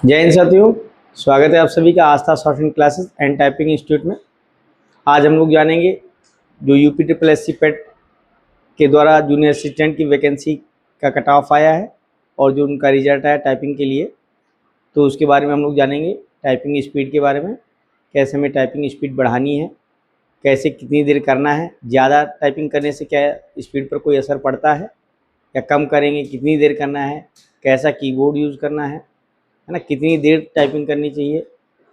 जय हिंद साथियों, स्वागत है आप सभी का Aastha software classes and typing institute में। आज हम लोग जानेंगे जो UP triple S C PET के द्वारा जूनियर असिस्टेंट की वैकेंसी का कट ऑफ आया है और जो उनका रिजल्ट आया टाइपिंग के लिए, तो उसके बारे में हम लोग जानेंगे। टाइपिंग स्पीड के बारे में, कैसे हमें टाइपिंग स्पीड बढ़ानी है, कैसे कितनी देर करना है, ज़्यादा टाइपिंग करने से क्या स्पीड पर कोई असर पड़ता है या कम करेंगे कितनी देर करना है, कैसा कीबोर्ड यूज़ करना है ना, कितनी देर टाइपिंग करनी चाहिए।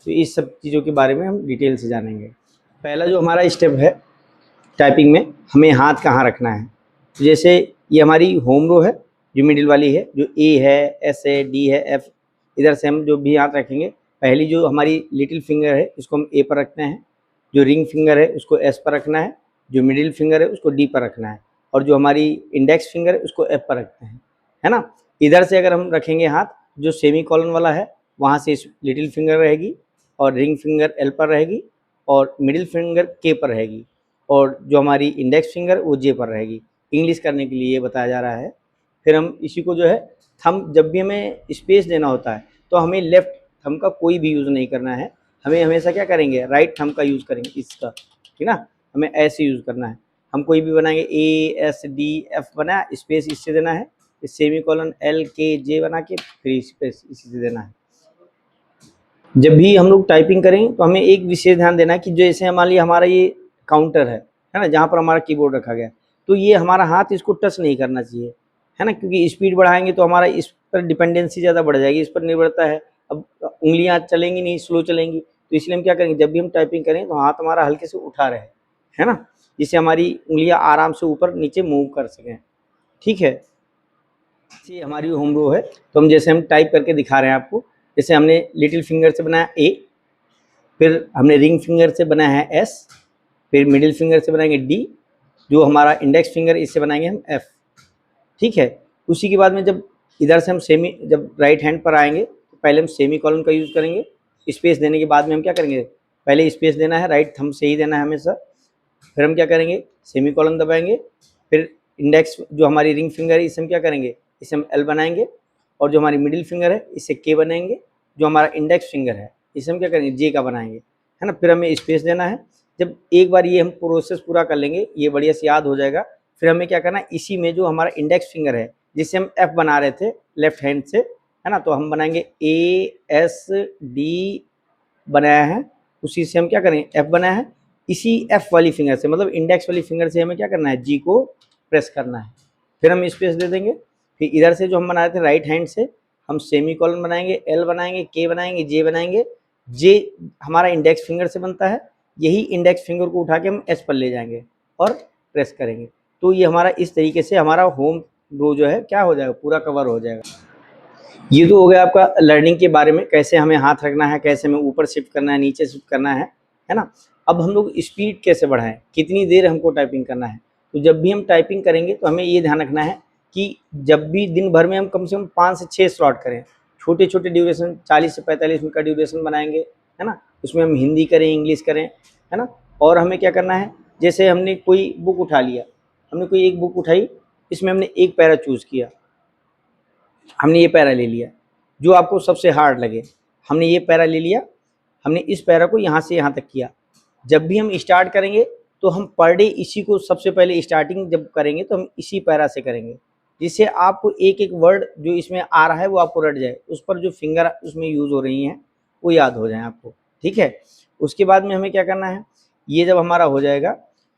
तो इस सब चीज़ों के बारे में हम डिटेल से जानेंगे। पहला जो हमारा स्टेप है टाइपिंग में, हमें हाथ कहाँ रखना है। तो जैसे ये हमारी होम रो है जो मिडिल वाली है, जो ए है, एस है, डी है, एफ, इधर से हम जो भी हाथ रखेंगे, पहली जो हमारी लिटिल फिंगर है इसको हम ए पर रखते हैं, जो रिंग फिंगर है उसको एस पर रखना है, जो मिडिल फिंगर है उसको डी पर रखना है, और जो हमारी इंडेक्स फिंगर है उसको एफ पर रखते हैं, है ना। इधर से अगर हम रखेंगे हाथ, जो सेमी कॉलन वाला है वहाँ से लिटिल फिंगर रहेगी, और रिंग फिंगर एल पर रहेगी, और मिडिल फिंगर के पर रहेगी, और जो हमारी इंडेक्स फिंगर वो जे पर रहेगी। इंग्लिश करने के लिए ये बताया जा रहा है। फिर हम इसी को जो है थंब, जब भी हमें स्पेस देना होता है तो हमें लेफ्ट थंब का कोई भी यूज़ नहीं करना है, हमें हमेशा क्या करेंगे, राइट थंब का यूज़ करेंगे इसका, ठीक ना। हमें ऐसे यूज़ करना है। हम कोई भी बनाएंगे, ए एस डी एफ बना, स्पेस इससे देना है, सेमी कॉलन एल के जे बना के फिर स्पेस इसी से देना है। जब भी हम लोग टाइपिंग करें तो हमें एक विशेष ध्यान देना है कि जैसे मान लिया हमारा ये काउंटर है ना, जहाँ पर हमारा कीबोर्ड रखा गया, तो ये हमारा हाथ इसको टच नहीं करना चाहिए, है ना, क्योंकि स्पीड बढ़ाएंगे तो हमारा इस पर डिपेंडेंसी ज़्यादा बढ़ जाएगी, इस पर निर्भरता है। अब उंगलियाँ चलेंगी नहीं, स्लो चलेंगी, तो इसलिए हम क्या करेंगे, जब भी हम टाइपिंग करें तो हाथ हमारा हल्के से उठा रहे, है ना, जिससे हमारी उंगलियाँ आराम से ऊपर नीचे मूव कर सकें। ठीक है, ये हमारी होम रो है। तो हम जैसे हम टाइप करके दिखा रहे हैं आपको, जैसे हमने लिटिल फिंगर से बनाया ए, फिर हमने रिंग फिंगर से बनाया है एस, फिर मिडिल फिंगर से बनाएंगे डी, जो हमारा इंडेक्स फिंगर इससे बनाएंगे हम एफ। ठीक है, उसी के बाद में जब इधर से हम जब राइट हैंड पर आएंगे तो पहले हम सेमी कॉलन का यूज़ करेंगे। स्पेस देने के बाद में हम क्या करेंगे, पहले स्पेस देना है, राइट थंब से ही देना है हमेशा। फिर हम क्या करेंगे, सेमी कॉलन दबाएंगे, फिर इंडेक्स जो हमारी रिंग फिंगर है इसे हम क्या करेंगे, इसे हम एल बनाएंगे, और जो हमारी मिडिल फिंगर है इसे के बनाएंगे, जो हमारा इंडेक्स फिंगर है इसे हम क्या करेंगे, जे का बनाएंगे, है ना। फिर हमें स्पेस देना है। जब एक बार ये हम प्रोसेस पूरा कर लेंगे, ये बढ़िया से याद हो जाएगा। फिर हमें क्या करना है, इसी में जो हमारा इंडेक्स फिंगर है जिससे हम एफ बना रहे थे लेफ्ट हैंड से, है ना, तो हम बनाएंगे ए एस डी बनाया है, उसी से हम क्या करेंगे, एफ बनाया है, इसी एफ वाली फिंगर से, मतलब इंडेक्स वाली फिंगर से हमें क्या करना है, जी को प्रेस करना है। फिर हम स्पेस दे देंगे। फिर इधर से जो हम बना रहे थे राइट हैंड से, हम सेमी कॉलन बनाएंगे, एल बनाएंगे, के बनाएंगे, जे बनाएंगे। जे हमारा इंडेक्स फिंगर से बनता है, यही इंडेक्स फिंगर को उठा के हम एस पर ले जाएंगे और प्रेस करेंगे। तो ये हमारा इस तरीके से हमारा होम रो जो है क्या हो जाएगा, पूरा कवर हो जाएगा। ये तो हो गया आपका लर्निंग के बारे में, कैसे हमें हाथ रखना है, कैसे हमें ऊपर शिफ्ट करना है, नीचे शिफ्ट करना है ना। अब हम लोग स्पीड कैसे बढ़ाएं, कितनी देर हमको टाइपिंग करना है। तो जब भी हम टाइपिंग करेंगे तो हमें ये ध्यान रखना है कि जब भी दिन भर में हम कम से कम 5 से 6 स्लॉट करें, छोटे छोटे ड्यूरेशन 40 से 45 मिनट का ड्यूरेशन बनाएंगे, है ना। उसमें हम हिंदी करें, इंग्लिश करें, है ना। और हमें क्या करना है, जैसे हमने कोई बुक उठा लिया, हमने कोई एक बुक उठाई, इसमें हमने एक पैरा चूज़ किया, हमने ये पैरा ले लिया जो आपको सबसे हार्ड लगे, हमने ये पैरा ले लिया, हमने इस पैरा को यहाँ से यहाँ तक किया। जब भी हम स्टार्ट करेंगे तो हम पर डे इसी को सबसे पहले स्टार्टिंग जब करेंगे तो हम इसी पैरा से करेंगे, जिससे आपको एक एक वर्ड जो इसमें आ रहा है वो आपको रट जाए, उस पर जो फिंगर उसमें यूज़ हो रही हैं वो याद हो जाए आपको। ठीक है, उसके बाद में हमें क्या करना है, ये जब हमारा हो जाएगा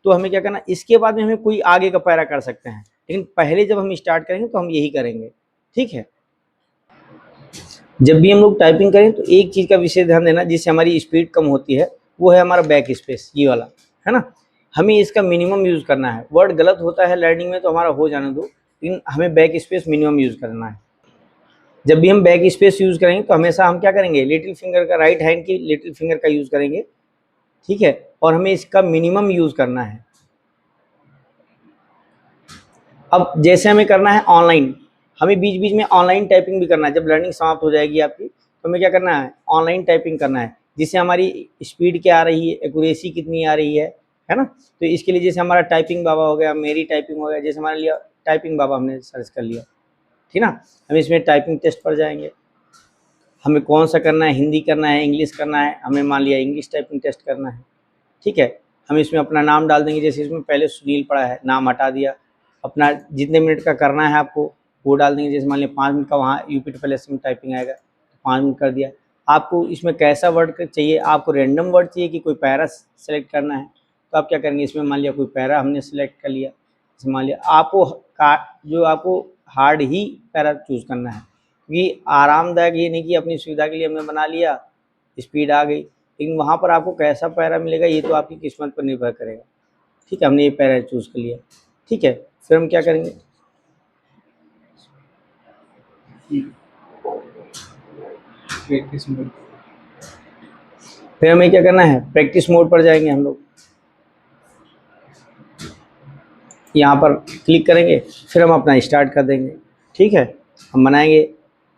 तो हमें क्या करना है, इसके बाद में हमें कोई आगे का पैरा कर सकते हैं, लेकिन पहले जब हम स्टार्ट करेंगे तो हम यही करेंगे। ठीक है, जब भी हम लोग टाइपिंग करें तो एक चीज़ का विशेष ध्यान देना जिससे हमारी स्पीड कम होती है, वो है हमारा बैक स्पेस, ये वाला, है ना। हमें इसका मिनिमम यूज़ करना है। वर्ड गलत होता है लर्निंग में तो हमारा हो जाने दो, लेकिन हमें बैक स्पेस मिनिमम यूज़ करना है। जब भी हम बैक स्पेस यूज़ करेंगे तो हमेशा हम क्या करेंगे, लिटिल फिंगर का, राइट हैंड की लिटिल फिंगर का यूज़ करेंगे। ठीक है, और हमें इसका मिनिमम यूज़ करना है। अब जैसे हमें करना है ऑनलाइन, हमें बीच बीच में ऑनलाइन टाइपिंग भी करना है। जब लर्निंग समाप्त हो जाएगी आपकी तो हमें क्या करना है, ऑनलाइन टाइपिंग करना है, जिससे हमारी स्पीड क्या आ रही है, एक्यूरेसी कितनी आ रही है ना। तो इसके लिए जैसे हमारा टाइपिंग बाबा हो गया, मेरी टाइपिंग हो गया, जैसे हमारे लिए टाइपिंग बाबा हमने सर्च कर लिया, ठीक ना। हम इसमें टाइपिंग टेस्ट पर जाएंगे। हमें कौन सा करना है, हिंदी करना है, इंग्लिश करना है, हमें मान लिया इंग्लिश टाइपिंग टेस्ट करना है, ठीक है। हम इसमें अपना नाम डाल देंगे, जैसे इसमें पहले सुनील पड़ा है, नाम हटा दिया, अपना जितने मिनट का करना है आपको वो डाल देंगे, जैसे मान लिया 5 मिनट का वहाँ UPSS में टाइपिंग आएगा, 5 मिनट कर दिया। आपको इसमें कैसा वर्ड चाहिए, आपको रैंडम वर्ड चाहिए कि कोई पैरा सेलेक्ट करना है, तो आप क्या करेंगे, इसमें मान लिया कोई पैरा हमने सेलेक्ट कर लिया, जैसे मान लिया आपको जो आपको हार्ड ही पैरा चूज़ करना है, क्योंकि आरामदायक ये नहीं कि अपनी सुविधा के लिए हमने बना लिया, स्पीड आ गई, लेकिन वहाँ पर आपको कैसा पैरा मिलेगा ये तो आपकी किस्मत पर निर्भर करेगा, ठीक है। हमने ये पैरा चूज़ कर लिया, ठीक है। फिर हम क्या करेंगे, प्रैक्टिस मोड। फिर हमें क्या करना है, प्रैक्टिस मोड पर जाएंगे हम लोग, यहाँ पर क्लिक करेंगे, फिर हम अपना स्टार्ट कर देंगे, ठीक है। हम बनाएंगे,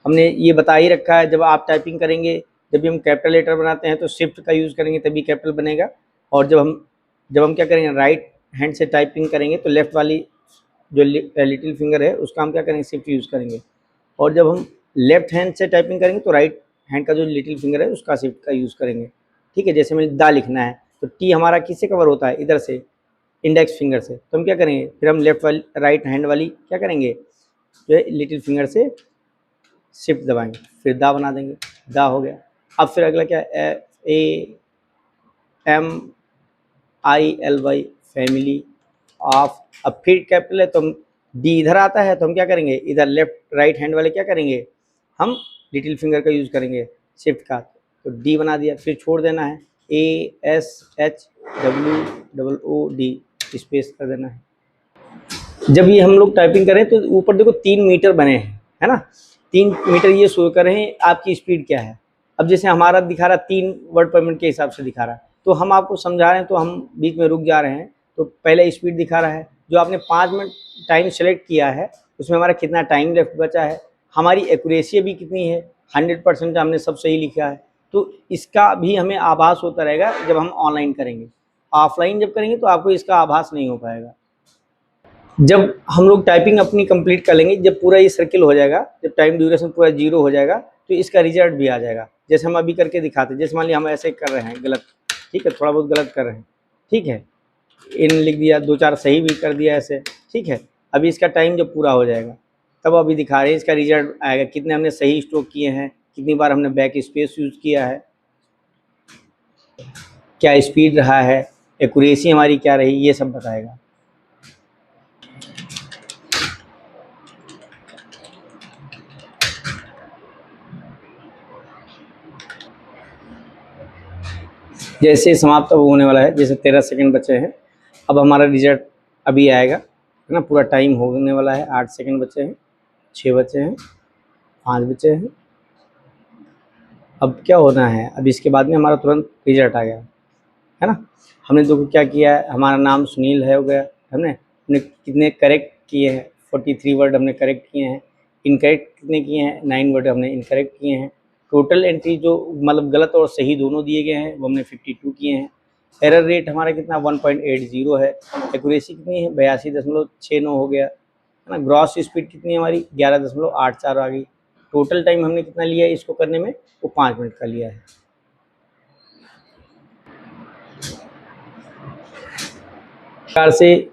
हमने ये बता ही रखा है, जब आप टाइपिंग करेंगे, जब भी हम कैपिटल लेटर बनाते हैं तो शिफ्ट का यूज़ करेंगे तभी कैपिटल बनेगा, और जब हम क्या करेंगे, राइट हैंड से टाइपिंग करेंगे तो लेफ़्ट वाली जो लिटिल फिंगर है उसका हम क्या करेंगे, शिफ्ट यूज़ करेंगे, और जब हम लेफ्ट हैंड से टाइपिंग करेंगे तो राइट हैंड का जो लिटिल फिंगर है उसका शिफ्ट का यूज़ करेंगे, ठीक है। जैसे हमें दा लिखना है तो टी हमारा किससे कवर होता है, इधर से, इंडेक्स फिंगर से, तो हम क्या करेंगे, फिर हम लेफ्ट वाली राइट हैंड वाली क्या करेंगे, जो है लिटिल फिंगर से शिफ्ट दबाएंगे, फिर दा बना देंगे, दा हो गया। अब फिर अगला क्या है, AMILY फैमिली ऑफ, अब फिर कैपिटल है तो हम डी इधर आता है तो हम क्या करेंगे, इधर लेफ्ट राइट हैंड वाले क्या करेंगे, हम लिटिल फिंगर का यूज़ करेंगे शिफ्ट का, तो डी बना दिया, फिर छोड़ देना है ASHWOOD स्पेस कर देना है। जब ये हम लोग टाइपिंग करें तो ऊपर देखो 3 मीटर बने हैं, है ना, 3 मीटर ये शो कर रहे हैं आपकी स्पीड क्या है। अब जैसे हमारा दिखा रहा 3 वर्ड पर मिनट के हिसाब से दिखा रहा है, तो हम आपको समझा रहे हैं तो हम बीच में रुक जा रहे हैं, तो पहले स्पीड दिखा रहा है, जो आपने 5 मिनट टाइम सेलेक्ट किया है उसमें हमारा कितना टाइम लेफ्ट बचा है, हमारी एक्यूरेसी अभी कितनी है, 100% हमने सब सही लिखा है, तो इसका भी हमें आभास होता रहेगा जब हम ऑनलाइन करेंगे। ऑफलाइन जब करेंगे तो आपको इसका आभास नहीं हो पाएगा। जब हम लोग टाइपिंग अपनी कंप्लीट कर लेंगे, जब पूरा ये सर्किल हो जाएगा, जब टाइम ड्यूरेशन पूरा 0 हो जाएगा तो इसका रिजल्ट भी आ जाएगा, जैसे हम अभी करके दिखाते हैं। जैसे मान लिया हम ऐसे कर रहे हैं गलत, ठीक है, थोड़ा बहुत गलत कर रहे हैं, ठीक है, इन लिख दिया, 2-4 सही भी कर दिया ऐसे, ठीक है। अभी इसका टाइम जब पूरा हो जाएगा तब अभी दिखा रहे हैं, इसका रिजल्ट आएगा, कितने हमने सही स्ट्रोक किए हैं, कितनी बार हमने बैक स्पेस यूज़ किया है, क्या स्पीड रहा है, एक्यूरेसी हमारी क्या रही, ये सब बताएगा। जैसे समाप्त अब होने वाला है, जैसे 13 सेकंड बचे हैं, अब हमारा रिजल्ट अभी आएगा, है ना, पूरा टाइम होने वाला है, 8 सेकंड बचे हैं, 6 बचे हैं, 5 बचे हैं। अब क्या होना है, अब इसके बाद में हमारा तुरंत रिजल्ट आ गया, है ना। हमने देखो क्या किया है, हमारा नाम सुनील है हो गया, हमने कितने करेक्ट किए हैं, 43 वर्ड हमने करेक्ट किए हैं, इनकरेक्ट कितने किए हैं, 9 वर्ड हमने इनकरेक्ट किए हैं। टोटल एंट्री जो मतलब गलत और सही दोनों दिए गए हैं वो हमने 52 किए हैं। एरर रेट हमारा कितना 1.80 है। एक्यूरेसी कितनी है 82.69 हो गया, है ना। ग्रॉस स्पीड कितनी है हमारी 11.84 आ गई। टोटल टाइम हमने कितना लिया है इसको करने में, वो 5 मिनट का लिया है। प्रकार से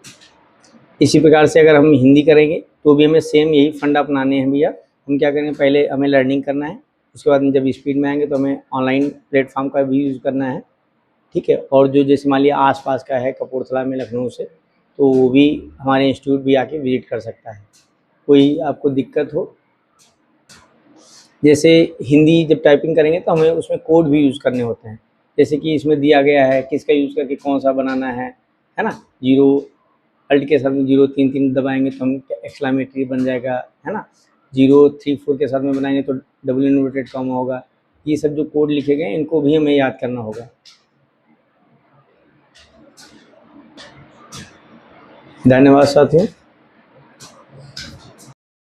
इसी प्रकार से अगर हम हिंदी करेंगे तो भी हमें सेम यही फंडा अपनाने हैं भैया। हम क्या करेंगे, पहले हमें लर्निंग करना है, उसके बाद जब स्पीड में आएंगे तो हमें ऑनलाइन प्लेटफॉर्म का भी यूज़ करना है, ठीक है। और जो जैसे मान लिया आसपास का है कपूरथला में, लखनऊ से, तो वो भी हमारे इंस्टीट्यूट भी आके विजिट कर सकता है। कोई आपको दिक्कत हो, जैसे हिंदी जब टाइपिंग करेंगे तो हमें उसमें कोड भी यूज़ करने होते हैं, जैसे कि इसमें दिया गया है किसका यूज़ करके कौन सा बनाना है ना। 0 अल्ट के साथ में 0 3 दबाएंगे तो हम एक्सक्लेमेटरी बन जाएगा, है ना। 0 3 4 के साथ में बनाएंगे तो डबल इन्वर्टेड कॉमा होगा। ये सब जो कोड लिखे गए हैं इनको भी हमें याद करना होगा। धन्यवाद साथियों।